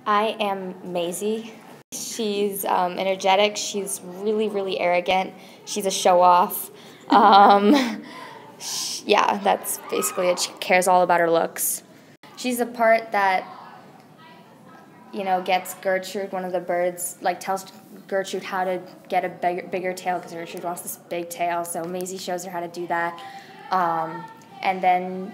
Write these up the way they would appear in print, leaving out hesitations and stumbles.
I am Maisie. She's energetic. She's really, really arrogant. She's a show-off. Yeah, that's basically it. She cares all about her looks. She's the part that, gets Gertrude, one of the birds, tells Gertrude how to get a bigger tail because Gertrude wants this big tail. So Maisie shows her how to do that. And then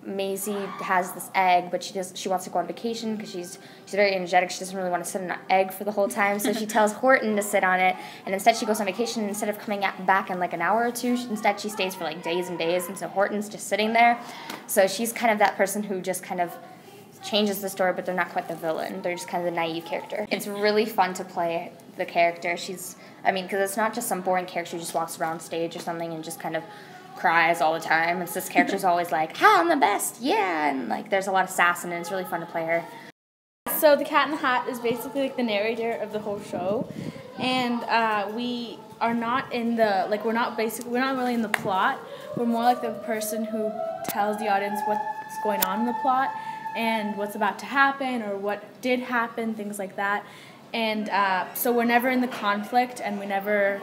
Maisie has this egg, but she wants to go on vacation because she's very energetic. She doesn't really want to sit on an egg for the whole time, so she tells Horton to sit on it, and instead she goes on vacation. Instead of coming back in like an hour or two, instead she stays for like days and days, and so Horton's just sitting there. So she's kind of that person who just kind of changes the story, but they're not quite the villain. They're just kind of the naive character. It's really fun to play the character. Because it's not just some boring character who just walks around stage or something and just kind of cries all the time. It's this character's always like, "Ha, I'm the best, yeah," and there's a lot of sass in it. It's really fun to play her. So the Cat in the Hat is basically the narrator of the whole show, and we are not in the we're not really in the plot. We're more like the person who tells the audience what's going on in the plot and what's about to happen or what did happen, things like that. And so we're never in the conflict, and we never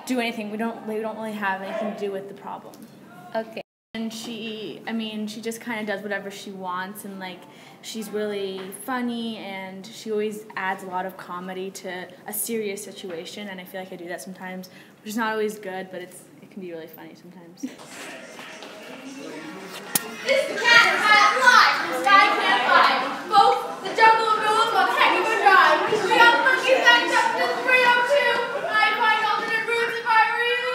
do anything. We don't really have anything to do with the problem. Okay. And she just kind of does whatever she wants, and she's really funny, and she always adds a lot of comedy to a serious situation, and I feel like I do that sometimes, which is not always good, but it can be really funny sometimes. This is the Cat in the Hat live from Sky Camp 5. Folks, the jungle of Noah's on heck of a drive. We got monkeys backed up to the 302. I'd find alternate routes if I were you.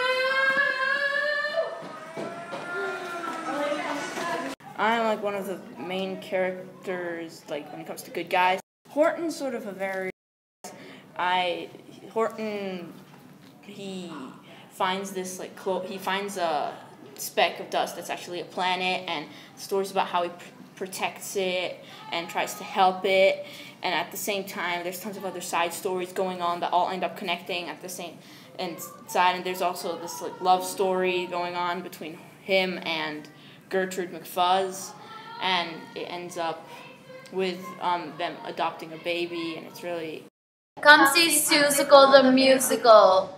I'm one of the main characters, when it comes to good guys. Horton's sort of a very... Horton, he finds this, he finds a speck of dust that's actually a planet, and stories about how he protects it and tries to help it, and at the same time there's tons of other side stories going on that all end up connecting at the same side, and there's also this love story going on between him and Gertrude McFuzz, and it ends up with them adopting a baby, and it's really... Come see Seussical the musical.